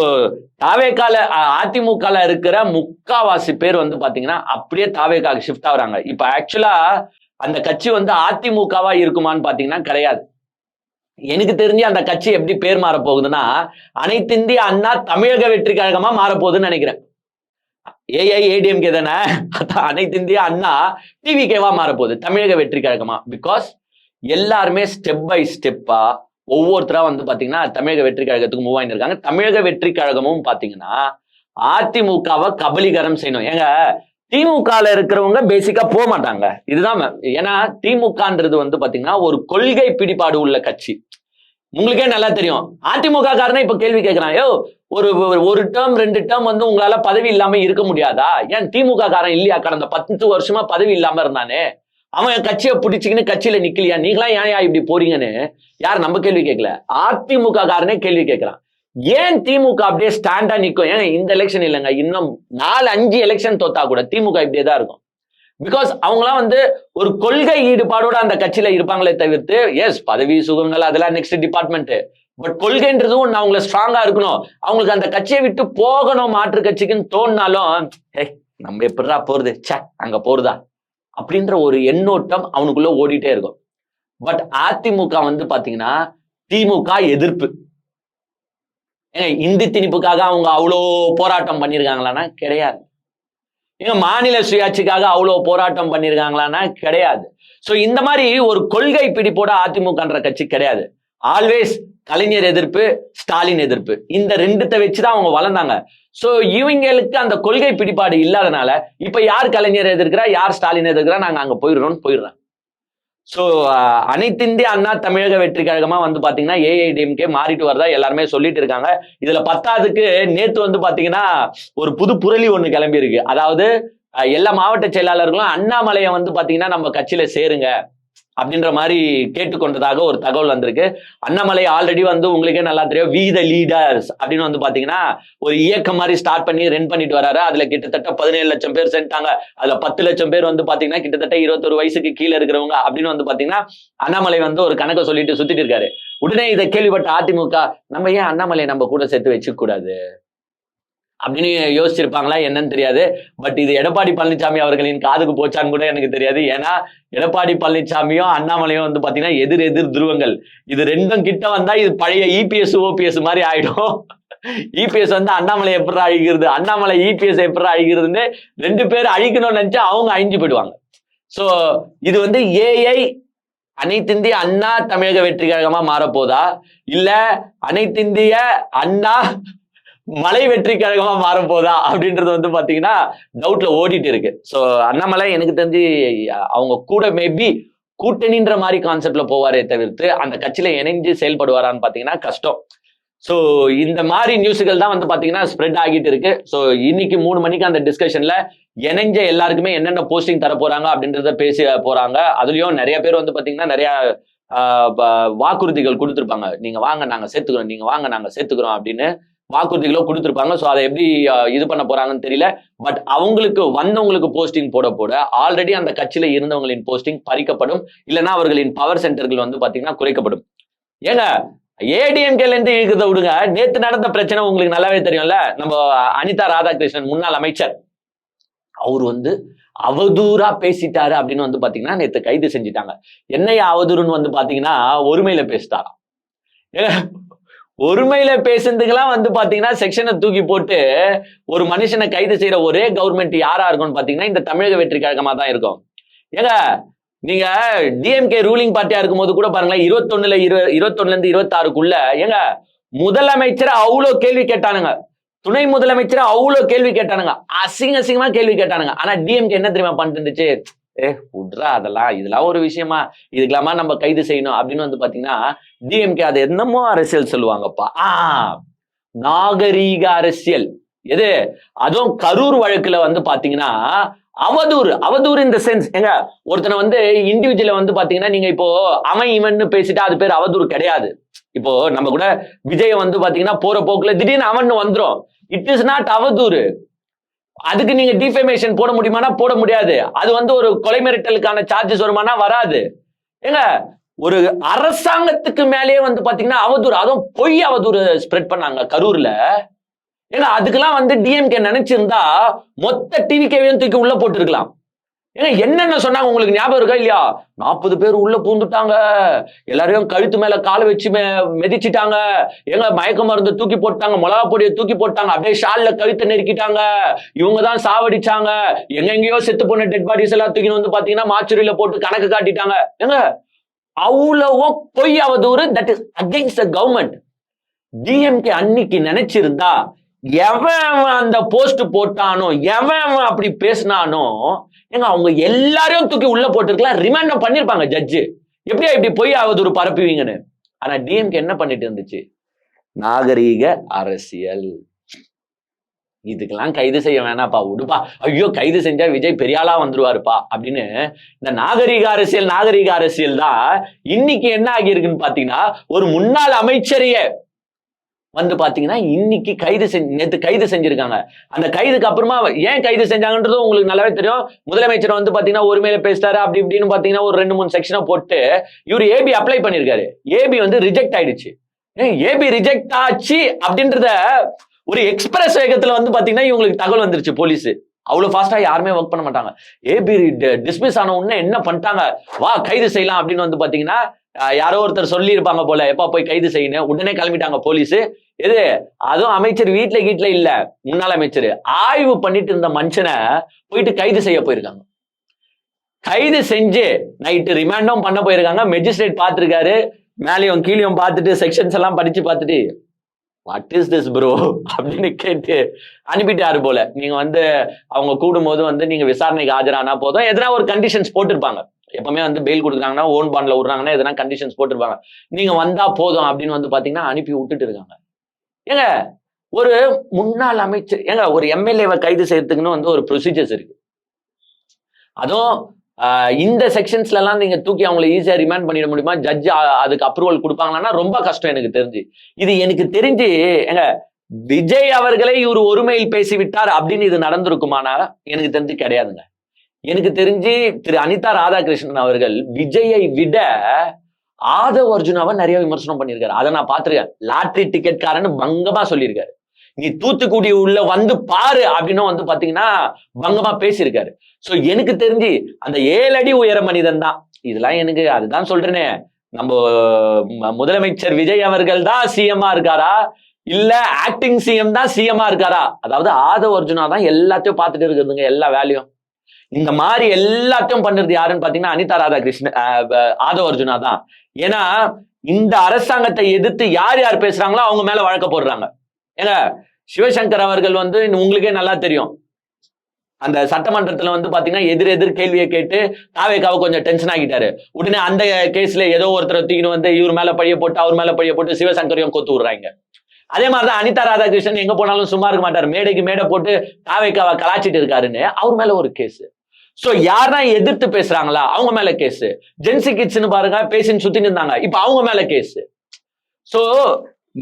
தாவேக்கால அதிமுகல இருக்கிற முக்காவாசி பேர் வந்து பாத்தீங்கன்னா அப்படியே தாவேக்காக ஷிஃப்ட் ஆகுறாங்க. இப்ப ஆக்சுவலா அந்த கட்சி வந்து அதிமுகவா இருக்குமான்னு பாத்தீங்கன்னா கிடையாது. எனக்கு தெரிஞ்சு அந்த கட்சி எப்படி பேர் மாற போகுதுன்னா அனைத்திந்திய அண்ணா தமிழக வெற்றி கழகமா மாறப்போகுதுன்னு நினைக்கிறேன். ஏடிஎம்கே தானே, அனைத்திந்திய அண்ணா டிவிகேவா மாறப்போகுது, தமிழக வெற்றி கழகமா. பிகாஸ் எல்லாருமே ஸ்டெப் பை ஸ்டெப்பா ஒவ்வொருத்தரா பாத்தீங்கன்னா தமிழக வெற்றி கழகத்துக்கு மூவ் ஆயிட்டு இருக்காங்க. தமிழக வெற்றி கழகமும் பாத்தீங்கன்னா அதிமுகவை கபலீகரம் செய்யணும். ஏங்க திமுகல இருக்கிறவங்க பேசிக்கா போக மாட்டாங்க, இதுதான். ஏன்னா திமுகன்றது பாத்தீங்கன்னா ஒரு கொள்கை பிடிப்பாடு உள்ள கட்சி. உங்களுக்கே நல்லா தெரியும். அதிமுக காரனே இப்ப கேள்வி கேட்கிறான், ஒரு டேர்ம் 2 டேர்ம் உங்களால பதவி இல்லாம இருக்க முடியாதா? ஏன் திமுக காரன் இல்லையா? கடந்த 10 வருஷமா பதவி இல்லாம இருந்தானே, அவன் கட்சியை பிடிச்சிக்கின்னு கட்சியில நிக்கலையா? நீங்களா ஏன் இப்படி போறீங்கன்னு யார் நம்ம கேள்வி கேட்கல, அதிமுக காரனே கேள்வி கேட்கிறான். ஏன் திமுக அப்படியே ஸ்டாண்டா நிக்கும்? ஏன் இந்த எலெக்ஷன் இல்லைங்க, இன்னும் 4-5 எலெக்ஷன் தோத்தா கூட திமுக இப்படியே தான் இருக்கும். பிகாஸ் அவங்களாம் ஒரு கொள்கை ஈடுபாடோட அந்த கட்சியில இருப்பாங்களே தவிர்த்து, எஸ் பதவி சுகங்கள் அதெல்லாம் நெக்ஸ்ட் டிபார்ட்மெண்ட், பட் கொள்கைன்றதும் அவங்கள ஸ்ட்ராங்கா இருக்கணும். அவங்களுக்கு அந்த கட்சியை விட்டு போகணும் மாற்று கட்சிக்குன்னு தோணினாலும், நம்ம எப்படிடா போறது, அங்க போறதா அப்படின்ற ஒரு எண்ணோட்டம் அவனுக்குள்ள ஓடிட்டே இருக்கும். பட் அதிமுக பாத்தீங்கன்னா திமுக எதிர்ப்பு. இந்தி திணிப்புக்காக அவங்க அவ்வளோ போராட்டம் பண்ணிருக்காங்களான்னா கிடையாது. மாநில சுயாட்சிக்காக அவ்வளவு போராட்டம் பண்ணிருக்காங்களான்னா கிடையாது. சோ இந்த மாதிரி ஒரு கொள்கை பிடிப்போட அதிமுகன்ற கட்சி கிடையாது. ஆல்வேஸ் கலைஞர் எதிர்ப்பு, ஸ்டாலின் எதிர்ப்பு, இந்த 2 வச்சுதான் அவங்க வளர்ந்தாங்க. சோ இவங்களுக்கு அந்த கொள்கை பிடிப்பாடு இல்லாதனால இப்ப யார் கலைஞர் எதிர்க்கிறா, யார் ஸ்டாலின் எதிர்க்கிறா, நாங்க அங்க போயிடுறோம். சோ அனைத்திந்திய அண்ணா தமிழக வெற்றி கழகமா பாத்தீங்கன்னா ஏஐடிஎம்கே மாறிட்டு வரதா எல்லாருமே சொல்லிட்டு இருக்காங்க. இதுல 10க்கு நேத்து பாத்தீங்கன்னா ஒரு புது புரளி ஒண்ணு கிளம்பி இருக்கு. அதாவது எல்லா மாவட்ட செயலாளர்களும் அண்ணாமலையை பாத்தீங்கன்னா நம்ம கட்சியில சேருங்க அப்படின்ற மாதிரி கேட்டுக்கொண்டதாக ஒரு தகவல் வந்திருக்கு. அண்ணாமலை ஆல்ரெடி உங்களுக்கே நல்லா தெரியும், வி த லீடர்ஸ் அப்படின்னு பாத்தீங்கன்னா ஒரு இயக்கம் மாதிரி ஸ்டார்ட் பண்ணி ரன் பண்ணிட்டு வராரு. அதுல கிட்டத்தட்ட 17 லட்சம் பேர் சேர்ந்துட்டாங்க. அதுல 10 லட்சம் பேர் பாத்தீங்கன்னா கிட்டத்தட்ட 21 வயசுக்கு கீழே இருக்கிறவங்க அப்படின்னு பாத்தீங்கன்னா அண்ணாமலை ஒரு கணக்கை சொல்லிட்டு சுத்திட்டு இருக்காரு. உடனே இதை கேள்விப்பட்ட அதிமுக, நம்ம ஏன் அண்ணாமலை நம்ம கூட சேர்த்து வச்சுக்க கூடாது அப்படின்னு யோசிச்சிருப்பாங்களா என்னன்னு தெரியாது. பட் இது எடப்பாடி பழனிசாமி அவர்களின் காதுக்கு போச்சான்னு கூட எனக்கு தெரியாது. ஏன்னா எடப்பாடி பழனிசாமியும் அண்ணாமலையும் பாத்தீங்கன்னா எதிர் துருவங்கள். இது 2 கிட்ட வந்தா இது பழைய இபிஎஸ் ஓபிஎஸ் மாதிரி ஆயிடும். இபிஎஸ் அண்ணாமலை எப்படி அழிக்கிறது, அண்ணாமலை இபிஎஸ் எப்படி அழிக்கிறதுன்னு 2 பேர் அழிக்கணும்னு நினைச்சா அவங்க அழிஞ்சு போயிடுவாங்க. சோ இது ஏஐ அனைத்திந்திய அண்ணா தமிழக வெற்றி கழகமா மாறப்போதா, இல்ல அனைத்திந்திய அண்ணா மலை வெற்றி கழகமா மாறப்போதா அப்படின்றது பாத்தீங்கன்னா டவுட்ல ஓடிட்டு இருக்கு. சோ அண்ணாமலை எனக்கு தெரிஞ்சு அவங்க கூட மேபி கூட்டணின்ற மாதிரி கான்செப்ட்ல போவாரே தவிர்த்து அந்த கட்சியில இணைஞ்சு செயல்படுவாரான்னு பாத்தீங்கன்னா கஷ்டம். சோ இந்த மாதிரி நியூஸ்கள் தான் பாத்தீங்கன்னா ஸ்ப்ரெட் ஆகிட்டு இருக்கு. சோ இன்னைக்கு 3 மணிக்கு அந்த டிஸ்கஷன்ல இணைஞ்ச எல்லாருக்குமே என்னென்ன போஸ்டிங் தர போறாங்க அப்படின்றத பேசி போறாங்க. அதுலயும் நிறைய பேர் பாத்தீங்கன்னா நிறைய வாக்குறுதிகள் கொடுத்துருப்பாங்க. நீங்க வாங்க நாங்க சேர்த்துக்கிறோம், நீங்க வாங்க நாங்க சேர்த்துக்கிறோம் அப்படின்னு வாக்குறுதிகளோ கொடுத்துருப்பாங்க. ஸோ அதை எப்படி இது பண்ண போறாங்கன்னு தெரியல. பட் அவங்களுக்கு வந்தவங்களுக்கு போஸ்டிங் போட ஆல்ரெடி அந்த கட்சியில இருந்தவங்களின் போஸ்டிங் பறிக்கப்படும், இல்லைன்னா அவர்களின் பவர் சென்டர்கள் பாத்தீங்கன்னா குறைக்கப்படும். ஏங்க ஏடிஎம்கேல இருந்து இழுக்கிறத விடுங்க, நேத்து நடந்த பிரச்சனை உங்களுக்கு நல்லாவே தெரியும்ல. நம்ம அனிதா ராதாகிருஷ்ணன் முன்னாள் அமைச்சர், அவர் அவதூறா பேசிட்டாரு அப்படின்னு பாத்தீங்கன்னா நேத்து கைது செஞ்சுட்டாங்க. என்னையா அவதூறுன்னு பாத்தீங்கன்னா ஒருமையில பேசிட்டாராம். ஒருமையில பேசுறதுக்கெல்லாம் பாத்தீங்கன்னா செக்ஷனை தூக்கி போட்டு ஒரு மனுஷனை கைது செய்யற ஒரே கவர்மெண்ட் யாரா இருக்கும்னு பாத்தீங்கன்னா இந்த தமிழக வெற்றி கழகமா தான் இருக்கும். ஏங்க நீங்க டிஎம்கே ரூலிங் பார்ட்டியா இருக்கும் போது கூட பாருங்களேன், 21ல 21ல இருந்து 26க்குள்ள ஏங்க முதலமைச்சர் அவ்வளவு கேள்வி கேட்டானுங்க, துணை முதலமைச்சர் அவ்வளவு கேள்வி கேட்டானுங்க, அசிங்கமா கேள்வி கேட்டானுங்க. ஆனா டிஎம்கே என்ன தெரியுமா பண்ணிட்டு இருந்துச்சு, விட்றா இதெல்லாம் ஒரு விஷயமா, இதுக்கெல்லாமா நம்ம கைது செய்யணும் அப்படின்னு பாத்தீங்கன்னா டிஎம்கே அது என்னமோ அரசியல் சொல்லுவாங்கப்பா, நாகரீக அரசியல். எது அதுவும் கரூர் வழக்குல பாத்தீங்கன்னா அவதூறு இந்த சென்ஸ். எங்க ஒருத்தனை இண்டிவிஜுவல பாத்தீங்கன்னா நீங்க இப்போ அவன் இவன் பேசிட்டா அது பேர் அவதூறு கிடையாது. இப்போ நம்ம கூட விஜய பாத்தீங்கன்னா போற போக்குல திடீர்னு அவன் வந்துரும், இட் இஸ் நாட் அவதூறு. அதுக்கு நீங்க டிஃபேமேஷன் போட முடியுமானா போட முடியாது. அது ஒரு கொலை மிரட்டலுக்கான சார்ஜஸ் வருமானா வராது. ஏங்க ஒரு அரசாங்கத்துக்கு மேலேயே பாத்தீங்கன்னா அவதூறு, அதுவும் பொய் அவதூறு ஸ்ப்ரெட் பண்ணாங்க கரூர்ல. ஏங்க அதுக்கெல்லாம் டிஎம்கே நினைச்சிருந்தா மொத்த டிவிகேவையும் தூக்கி உள்ள போட்டு இருக்கலாம். ஏங்க என்னென்ன சொன்னாங்க உங்களுக்கு ஞாபகம் இருக்கா இல்லையா? 40 பேர் உள்ள பூந்துட்டாங்க, எல்லாரையும் கழுத்து மேல காலை வச்சு மிதிச்சிட்டாங்க, எங்க மயக்க மருந்து தூக்கி போட்டாங்க, மிளகா பொடியை தூக்கி போட்டாங்க, அப்படியே ஷால்ல கழுத்தை நெருக்கிட்டாங்க, இவங்க தான் சாவடிச்சாங்க, எங்கெங்கயோ செத்து போன டெட் பாடிஸ் எல்லாம் தூக்கி வந்து பாத்தீங்கன்னா மாச்சுரியில போட்டு கணக்கு காட்டிட்டாங்க. ஏங்க அவ்வளவோ பொய் அவதூறு. That is against the government. DMK அன்னைக்கு நினைச்சிருந்தா எவன் அந்த போஸ்ட் போட்டானோ, எவன் அப்படி பேசினானோ, ஏங்க அவங்க எல்லாரையும் தூக்கி உள்ள போட்டுருக்கலாம், ரிமாண்ட் பண்ணிருப்பாங்க ஜட்ஜு. எப்படியா இப்படி பொய் அவதூறு பரப்புவீங்கன்னு. ஆனா டிஎம்கே என்ன பண்ணிட்டு இருந்துச்சு? நாகரீக அரசியல். இதுக்கெல்லாம் கைது செய்ய வேணாப்பா, விடுப்பா, ஐயோ கைது செஞ்சா விஜய் பெரியாளா வந்துருவாருப்பா அப்படின்னு இந்த நாகரீக அரசியல் தான் இன்னைக்கு என்ன ஆகியிருக்குன்னு பாத்தீங்கன்னா, ஒரு முன்னாள் அமைச்சரையே வந்து பாத்தீங்கன்னா இன்னைக்கு நேத்து கைது செஞ்சிருக்காங்க. அந்த கைதுக்கு அப்புறமா ஏன் கைது செஞ்சாங்கன்றது உங்களுக்கு நல்லாவே தெரியும். முதலமைச்சர் வந்து பாத்தீங்கன்னா ஒருமையில பேசிட்டாரு, அப்படி இப்படின்னு பாத்தீங்கன்னா ஒரு 2-3 செக்ஷனை போட்டு இவரு ஏபி அப்ளை பண்ணிருக்காரு. ஏபி வந்து ரிஜெக்ட் ஆயிடுச்சு. ஏபி ரிஜெக்ட் ஆச்சு அப்படின்றத ஒரு எக்ஸ்பிரஸ் வேகத்துல வந்து பாத்தீங்கன்னா இவங்களுக்கு தகவல் வந்துருச்சு. போலீஸ் அவ்வளவு ஃபாஸ்டா யாருமே ஒர்க் பண்ண மாட்டாங்க. ஏபி டிஸ்மிஸ் ஆன உடனே என்ன பண்ணிட்டாங்க, வா கைது செய்யலாம் அப்படின்னு வந்து பாத்தீங்கன்னா யாரோ ஒருத்தர் சொல்லி இருப்பாங்க போல, எப்பா போய் கைது செய்யணும், உடனே கிளம்பிட்டாங்க போலீஸ். எது அதுவும் அமைச்சர் வீட்டுல இல்ல, முன்னாள் அமைச்சர் ஆய்வு பண்ணிட்டு இருந்த மனுஷனை போயிட்டு கைது செய்ய போயிருக்காங்க. கைது செஞ்சு நைட்டு ரிமாண்டும் பண்ண போயிருக்காங்க. மெஜிஸ்ட்ரேட் பார்த்திருக்காரு, மேலையும் கீழையும் பார்த்துட்டு செக்ஷன்ஸ் எல்லாம் படிச்சு பார்த்துட்டு வாட் இஸ் திஸ் ப்ரோ அப்படின்னு கேட்டு அனுப்பிட்டாரு போல. நீங்க வந்து அவங்க கூடும்போது வந்து நீங்க விசாரணைக்கு ஆஜரானா போதும், எதனா ஒரு கண்டிஷன்ஸ் போட்டிருப்பாங்க. எப்பவுமே வந்து பெயில் கொடுக்குறாங்கன்னா ஓன் பாண்ட்ல விடுறாங்கன்னா எதனா கண்டிஷன்ஸ் போட்டிருப்பாங்க. நீங்க வந்தா போதும் அப்படின்னு வந்து பாத்தீங்கன்னா அனுப்பி விட்டுட்டு இருக்காங்க. ஏங்க ஒரு முன்னாள் அமைச்சர், ஏங்க ஒரு எம்எல்ஏவை கைது செய்யறதுக்குன்னு வந்து ஒரு ப்ரொசீஜர்ஸ் இருக்கு. அதுவும் இந்த செக்ஷன்ஸ்ல எல்லாம் நீங்க தூக்கி அவங்களை ஈஸியா ரிமாண்ட் பண்ணிட முடியுமா? ஜட்ஜ் அதுக்கு அப்ரூவல் கொடுப்பாங்கன்னா ரொம்ப கஷ்டம் எனக்கு தெரிஞ்சு. இது எனக்கு தெரிஞ்சு ஏங்க விஜய் அவர்களை இவர் ஒருமையில் பேசிவிட்டார் அப்படின்னு இது நடந்திருக்குமானா எனக்கு தெரிஞ்சு கிடையாதுங்க. எனக்கு தெரிஞ்சு திரு அனிதா ராதாகிருஷ்ணன் அவர்கள் விஜயை விட ஆதவ் அர்ஜுனாவை நிறைய விமர்சனம் பண்ணியிருக்காரு. அதை நான் பார்த்திருக்கேன். லாட்டரி டிக்கெட்காரன்னு பங்கமா சொல்லியிருக்காரு. நீ தூத்துக்குடி உள்ள வந்து பாரு அப்படின்னு வந்து பாத்தீங்கன்னா பங்கமா பேசியிருக்காரு. சோ எனக்கு தெரிஞ்சு அந்த 7 அடி உயர மனிதன் தான் இதெல்லாம். எனக்கு அதுதான் சொல்றேனே, நம்ம முதலமைச்சர் விஜய் அவர்கள் தான் சிஎம்மா இருக்காரா, இல்ல ஆக்டிங் சிஎம் தான் சிஎம்மா இருக்காரா? அதாவது ஆதவ் அர்ஜுனா தான் எல்லாத்தையும் பார்த்துட்டு இருக்குதுங்க, எல்லா வேலையும். இந்த மாதிரி எல்லாத்தையும் பண்றது யாருன்னு பாத்தீங்கன்னா அனிதா ராதாகிருஷ்ணன், ஆதவ் அர்ஜுனா தான். ஏன்னா இந்த அரசாங்கத்தை எதிர்த்து யார் யார் பேசுறாங்களோ அவங்க மேல வழக்க போடுறாங்க. ஏங்க சிவசங்கர் அவர்கள் வந்து உங்களுக்கே நல்லா தெரியும், அந்த சட்டமன்றத்துல வந்து பாத்தீங்கன்னா எதிர் கேள்வியை கேட்டு தாவேக்காவை கொஞ்சம் டென்ஷன் ஆகிட்டாரு. உடனே அந்த கேஸ்ல ஏதோ ஒருத்தர் தூக்கின்னு வந்து இவர் மேல பழிய போட்டு அவர் மேல பழிய போட்டு சிவசங்கரையும் கொத்து விடுறாங்க. அதே மாதிரிதான் அனிதா ராதாகிருஷ்ணன் எங்க போனாலும் சும்மா இருக்க மாட்டாரு, மேடைக்கு மேடை போட்டு தாவேக்காவை கலாச்சிட்டு இருக்காருன்னு அவர் மேல ஒரு கேஸ். சோ யாரா எதிர்த்து பேசுறாங்களா அவங்க மேல கேஸ். ஜென்சி கிட்ஸ்னு பாருங்க பேசின்னு சுத்தின்னு இருந்தாங்க, இப்ப அவங்க மேல கேஸ். சோ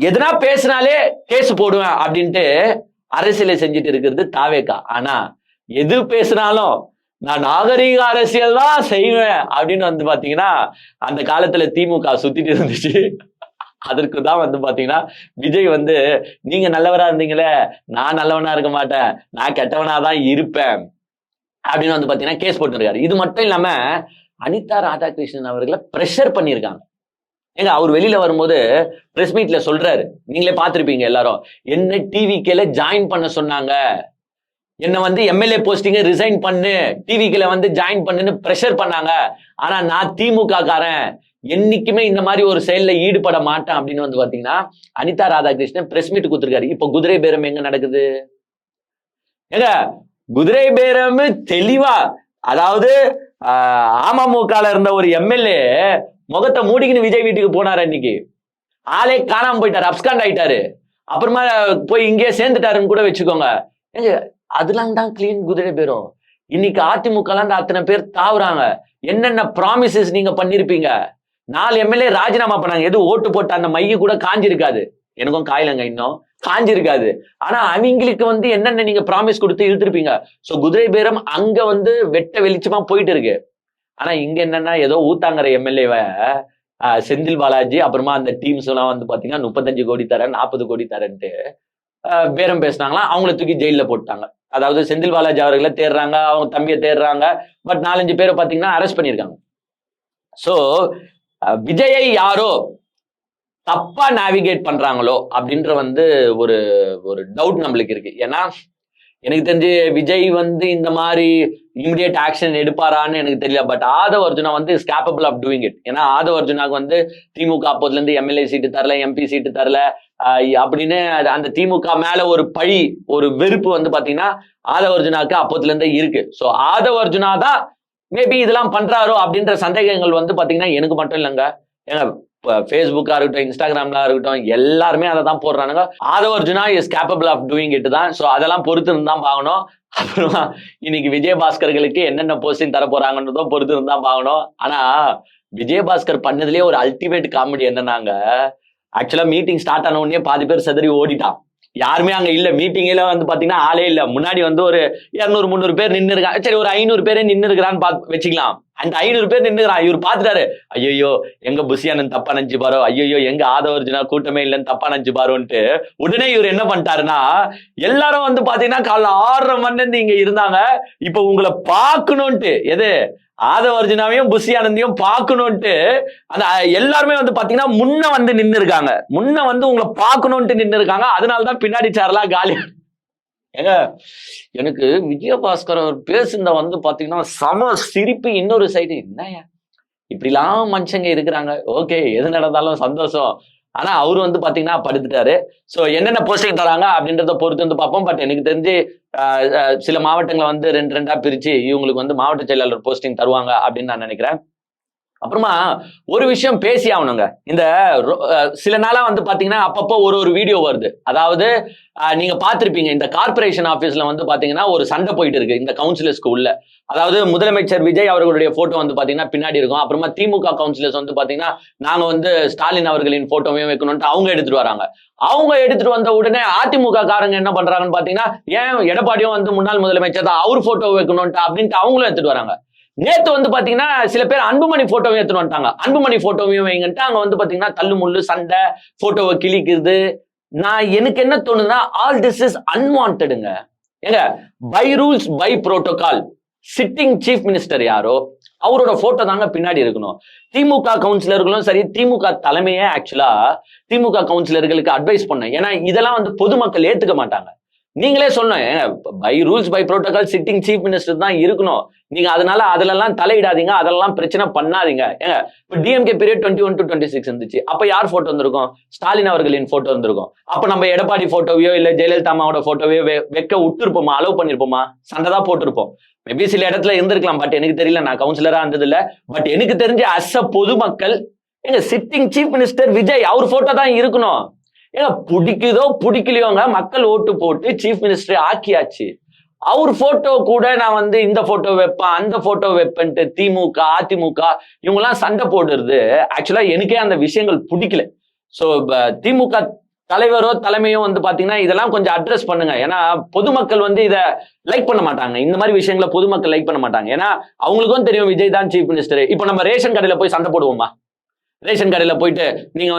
எதனா பேசினாலே கேஸ் போடுவேன் அப்படின்ட்டு அரசியலை செஞ்சுட்டு இருக்கிறது தாவேக்கா. ஆனா எது பேசினாலும் நான் நாகரீக அரசியல் தான் செய்வேன் அப்படின்னு வந்து பாத்தீங்கன்னா அந்த காலத்துல திமுக சுத்திட்டு இருந்துச்சு. அதற்கு தான் வந்து பாத்தீங்கன்னா விஜய் வந்து நீங்க நல்லவரா இருந்தீங்களே, நான் நல்லவனா இருக்க மாட்டேன், நான் கெட்டவனா தான் இருப்பேன் அப்படின்னு வந்து பாத்தீங்கன்னா கேஸ் போட்டுருக்காரு. இது மட்டும் இல்லாம அனிதா ராதாகிருஷ்ணன் அவர்களை பிரஷர் பண்ணியிருக்காங்க. ஏங்க அவர் வெளியில வரும்போது பிரஸ் மீட்ல சொல்றாரு, நீங்களே பார்த்திருப்பீங்க எல்லாரும், என்ன டிவிக்கேல ஜாயின் பண்ண சொன்னாங்க, என்ன வந்து எம்எல்ஏ போஸ்டிங்க ரிசைன் பண்ணு, டிவிக்கேல வந்து ஜாயின் பண்ணுன்னு பிரஷர் பண்ணாங்க, ஆனா நான் திமுக காரன், என்னைக்குமே இந்த மாதிரி ஒரு செயல்ல ஈடுபட மாட்டேன் அப்படின்னு வந்து பாத்தீங்கன்னா அனிதா ராதாகிருஷ்ணன் பிரஸ் மீட் கொடுத்திருக்காரு. இப்ப குதிரை பேரம் எங்க நடக்குது? ஏங்க குதிரை பேரம் தெளிவா, அதாவது அமமுகல இருந்த ஒரு எம்எல்ஏ முகத்தை மூடிக்கின்னு விஜய் வீட்டுக்கு போனாரு. அன்னைக்கு ஆளே காணாம போயிட்டாரு, அப்ஸ்காண்ட் ஆயிட்டாரு. அப்புறமா போய் இங்கே சேர்ந்துட்டாருன்னு கூட வச்சுக்கோங்க. அதெல்லாம் தான் கிளீன் குதிரை பேரும். இன்னைக்கு அதிமுக அத்தனை பேர் தாவுறாங்க. என்னென்ன ப்ராமிசஸ் நீங்க பண்ணிருப்பீங்க? 4 எம்எல்ஏ ராஜினாமா பண்ணாங்க. எது ஓட்டு போட்ட அந்த மைய கூட காஞ்சிருக்காது, எனக்கும் காயிலங்க இன்னும் காஞ்சிருக்காது. ஆனா அவங்களுக்கு வந்து என்னென்ன நீங்க ப்ராமிஸ் கொடுத்து இழுத்துருப்பீங்க. சோ குதிரை பேரம் அங்க வந்து வெட்ட வெளிச்சமா போயிட்டு இருக்கு. ஆனா இங்க என்னன்னா ஏதோ ஊத்தாங்கற எம்எல்ஏவை செந்தில் பாலாஜி அப்புறமா அந்த டீம்ஸ் எல்லாம் வந்து பாத்தீங்கன்னா 35 கோடி தரேன் 40 கோடி தரேன்ட்டு பேரம் பேசினாங்களாம். அவங்கள தூக்கி ஜெயில போட்டாங்க. அதாவது செந்தில் பாலாஜி அவர்களை தேடுறாங்க, அவங்க தம்பியை தேடுறாங்க. பட் 4-5 பேரை பாத்தீங்கன்னா அரெஸ்ட் பண்ணியிருக்காங்க. சோ விஜயை யாரோ தப்பா நேவிகேட் பண்றாங்களோ அப்படின்ற ஒரு ஒரு டவுட் நம்மளுக்கு இருக்கு. ஏன்னா எனக்கு தெரிஞ்சு விஜய் இந்த மாதிரி இமிடியேட் ஆக்ஷன் எடுப்பாரான்னு எனக்கு தெரியல. But Aadhav Arjuna is capable of doing it. ஏன்னா ஆதவ் அர்ஜுனாக்கு திமுக அப்போதுல இருந்து எம்எல்ஏ சீட்டு தரல, எம்பி சீட்டு தரல அப்படின்னு அந்த திமுக மேல ஒரு பழி, ஒரு வெறுப்பு பாத்தீங்கன்னா ஆதவ் அர்ஜுனாக்கு அப்போதுல இருந்தே இருக்கு. சோ ஆதவ் அர்ஜுனா தான் மேபி இதெல்லாம் பண்றாரோ அப்படின்ற சந்தேகங்கள் பாத்தீங்கன்னா எனக்கு மட்டும் இல்லைங்க. ஏங்க ஃபேஸ்புக்கா இருக்கட்டும், இன்ஸ்டாகிராம்ல இருக்கட்டும், எல்லாருமே அதை தான் போடுறானுங்க. Aadhav Arjuna is capable of doing it தான். ஸோ அதெல்லாம் பொறுத்து இருந்தா பார்க்கணும். அப்புறமா இன்னைக்கு விஜயபாஸ்கர்களுக்கு என்னென்ன போஸ்டிங் தர போறாங்கன்றதும் பொறுத்து இருந்தா பார்க்கணும். ஆனா விஜயபாஸ்கர் பண்ணதுலேயே ஒரு அல்டிமேட் காமெடி என்னன்னாங்க, ஆக்சுவலா மீட்டிங் ஸ்டார்ட் ஆன உடனே பாதி பேர் செதறி ஓடிட்டான். யாருமே அங்க இல்ல. மீட்டிங்ல பாத்தீங்கன்னா ஆளே இல்ல. முன்னாடி ஒரு 200-300 பேர் நின்று இருக்காங்க. சரி, ஒரு 500 பேரே நின்று இருக்கிறான்னு வச்சுக்கலாம். அந்த 500 பேர் நின்றுக்கிறான். இவர் பாத்துட்டாரு, ஐயோ எங்க புஷியானன் தப்பா நினைச்சு பாரோ, ஐயோ எங்க ஆதவ அர்ஜுனா கூட்டமே இல்லைன்னு தப்பா நினைச்சு பாரோன்ட்டு உடனே இவர் என்ன பண்ணிட்டாருன்னா, எல்லாரும் பாத்தீங்கன்னா காலைல 6:30 மணி இங்க இருந்தாங்க. இப்ப உங்களை பாக்கணும்ட்டு, எது ஆதவ அர்ஜுனாவையும் புஷியானந்தையும் பாக்கணும்ட்டு அந்த எல்லாருமே பாத்தீங்கன்னா முன்ன நின்று இருக்காங்க. முன்ன உங்களை பாக்கணும்ட்டு நின்று இருக்காங்க. அதனாலதான் பின்னாடி சேரலாம் காலி. ஏங்க எனக்கு விஜயபாஸ்கர் அவர் பேசுனத பாத்தீங்கன்னா சம சிரிப்பு. இன்னொரு சைடு என்னையா இப்படிலாம் மனுஷங்க இருக்கிறாங்க. ஓகே, எது நடந்தாலும் சந்தோஷம். ஆனா அவரு பாத்தீங்கன்னா படுத்துட்டாரு. சோ என்னென்ன போஸ்டிங் தராங்க அப்படின்றத பொறுத்து பார்ப்போம். பட் எனக்கு தெரிஞ்சு சில மாவட்டங்களை 2-2 பிரிச்சு இவங்களுக்கு மாவட்ட செயலாளர் போஸ்டிங் தருவாங்க அப்படின்னு நான் நினைக்கிறேன். அப்புறமா ஒரு விஷயம் பேசி ஆகணுங்க. இந்த சில நாளா பாத்தீங்கன்னா அப்பப்போ ஒரு வீடியோ வருது. அதாவது நீங்க பாத்திருப்பீங்க, இந்த கார்பரேஷன் ஆபீஸ்ல பாத்தீங்கன்னா ஒரு சண்டை போயிட்டு இருக்கு இந்த கவுன்சிலர்ஸ்க்கு உள்ள. அதாவது முதலமைச்சர் விஜய் அவர்களுடைய போட்டோ பாத்தீங்கன்னா பின்னாடி இருக்கும். அப்புறமா திமுக கவுன்சிலர்ஸ் பாத்தீங்கன்னா நாங்க ஸ்டாலின் அவர்களின் போட்டோவையும் வைக்கணும்ட்டு அவங்க எடுத்துட்டு வராங்க. அவங்க எடுத்துட்டு வந்த உடனே அதிமுக காரங்க என்ன பண்றாங்கன்னு பாத்தீங்கன்னா, ஏன் எடப்பாடியும் முன்னாள் முதலமைச்சர் தான், அவர் போட்டோ வைக்கணும்ட்டு அப்படின்ட்டு அவங்களும் எடுத்துட்டு வராங்க. நேத்து பாத்தீங்கன்னா சில பேர் அன்புமணி போட்டோவையும் எடுத்துட்டு வந்துட்டாங்க. அன்புமணி போட்டோவையும் வைங்கன்ட்டு அங்க பாத்தீங்கன்னா தள்ளு முள்ளு சண்டை, போட்டோவை கிழிக்கிறது. எனக்கு என்ன தோணுதுன்னா, ஆல் திஸ் இஸ் அன்வான்டடுங்க. ஏங்க by rules by protocol sitting chief minister யாரோ அவரோட போட்டோ தாங்க பின்னாடி இருக்கணும். திமுக கவுன்சிலர்களும் சரி, திமுக தலைமையே ஆக்சுவலா திமுக கவுன்சிலர்களுக்கு அட்வைஸ் பண்ண. ஏன்னா இதெல்லாம் பொதுமக்கள் ஏத்துக்க மாட்டாங்க. நீங்களே சொன்னேன், by rules by protocol sitting chief minister தான் இருக்கணும். நீங்க அதனால அதெல்லாம் தலையிடாதீங்க, அதெல்லாம் பிரச்சனை பண்ணாதீங்க. ஏங்க இப்ப டிஎம்கே பீரியட் 21 to 26 இருந்துச்சு. அப்ப யார் போட்டோ வந்திருக்கும்? ஸ்டாலின் அவர்களின் போட்டோ வந்திருக்கும். அப்ப நம்ம எடப்பாடி போட்டோவையோ இல்ல ஜெயலலிதா அம்மாவோட போட்டோவையோ வைக்க விட்டுருப்போமா? அலோவ் பண்ணிருப்போமா? சண்டை தான் போட்டிருப்போம். மேபி சில இடத்துல இருந்திருக்கலாம். பட் எனக்கு தெரியல, நான் கவுன்சிலரா இருந்தது இல்ல. பட் எனக்கு தெரிஞ்ச அஸ் அ பொதுமக்கள், எங்க சிட்டிங் சீஃப் மினிஸ்டர் விஜய் அவர் போட்டோ தான் இருக்கணும். ஏங்க பிடிக்குதோ பிடிக்கலையோங்க, மக்கள் ஓட்டு போட்டு சீஃப் மினிஸ்டர் ஆக்கியாச்சு. அவர் போட்டோ கூட நான் இந்த போட்டோ வைப்பேன், அந்த போட்டோ வைப்பேன்ட்டு திமுக அதிமுக இவங்கெல்லாம் சண்டை போடுறது ஆக்சுவலா எனக்கே அந்த விஷயங்கள் பிடிக்கல. சோ திமுக தலைவரோ தலைமையோ பாத்தீங்கன்னா இதெல்லாம் கொஞ்சம் அட்ரஸ் பண்ணுங்க. ஏன்னா பொதுமக்கள் இதை லைக் பண்ண மாட்டாங்க. இந்த மாதிரி விஷயங்களை பொதுமக்கள் லைக் பண்ண மாட்டாங்க. ஏன்னா அவங்களுக்கும் தெரியும் விஜய் தான் சீஃப் மினிஸ்டர். இப்போ நம்ம ரேஷன் கடையில போய் சண்டை போடுவோமா? ரேஷன் கடையில போயிட்டு நீங்க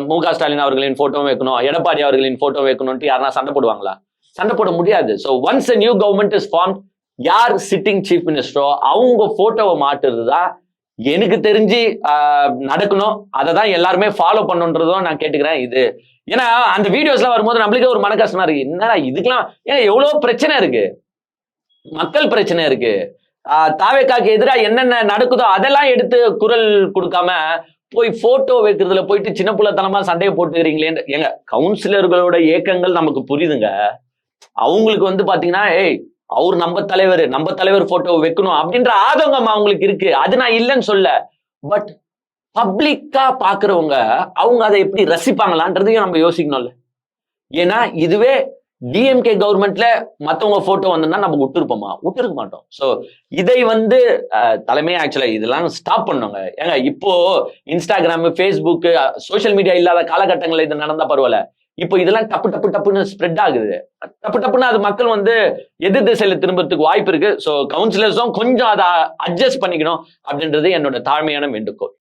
மு.க. ஸ்டாலின் அவர்களின் போட்டோ வைக்கணும், எடப்பாடி அவர்களின் போட்டோ வைக்கணும்ட்டு யாருன்னா சண்டை போடுவாங்களா? சண்டை போட முடியாது. So once a new government is form, யார் சிட்டிங் சீஃப் மினிஸ்டரோ அவங்க போட்டோவை மாட்டுறதுதான் எனக்கு தெரிஞ்சு நடக்கணும். அதை தான் எல்லாருமே ஃபாலோ பண்ணுன்றதும் நான் கேட்டுக்கிறேன். இது ஏன்னா அந்த வீடியோஸ்லாம் வரும்போது நம்மளுக்கே ஒரு மன கஷ்டமா இருக்கு. என்னடா இதுக்கெல்லாம் ஏன்னா எவ்வளவு பிரச்சனை இருக்கு, மக்கள் பிரச்சனை இருக்கு. தாவேக்காக்கு எதிராக என்னென்ன நடக்குதோ அதெல்லாம் எடுத்து குரல் கொடுக்காம போய் போட்டோ வைக்கிறதுல போயிட்டு சின்ன புள்ளத்தனமா சண்டையை போட்டுக்கிறீங்களே. ஏங்க கவுன்சிலர்களோட ஏக்கங்கள் நமக்கு புரியுதுங்க. அவங்களுக்கு பாத்தீங்கன்னா அவர் நம்ம தலைவர் போட்டோ வைக்கணும் அப்படின்ற ஆதங்கம் அவங்களுக்கு இருக்கு. அது நான் இல்லைன்னு சொல்ல. பட் பப்ளிக்கா பாக்குறவங்க அவங்க அதை எப்படி ரசிப்பாங்களான்றதையும் நம்ம யோசிக்கணும்ல. ஏன்னா இதுவே டிஎம்கே கவர்மெண்ட்ல மத்தவங்க போட்டோ வந்தோம்னா நம்ம விட்டுருக்க மாட்டோம். சோ இதை தலைமை ஆக்சுவலா இதெல்லாம் ஸ்டாப் பண்ணுங்க. ஏங்க இப்போ இன்ஸ்டாகிராம், ஃபேஸ்புக், சோசியல் மீடியா இல்லாத காலகட்டங்களில் இது நடந்தா பரவாயில்ல. இப்போ இதெல்லாம் டப்புன்னு ஸ்ப்ரெட் ஆகுது. டப்புன்னு அது மக்கள் எதிர் திசையில திரும்பறதுக்கு வாய்ப்பு இருக்கு. சோ கவுன்சிலர்ஸும் கொஞ்சம் அதை அட்ஜஸ்ட் பண்ணிக்கணும் அப்படின்றது என்னோட தாழ்மையான வேண்டுகோள்.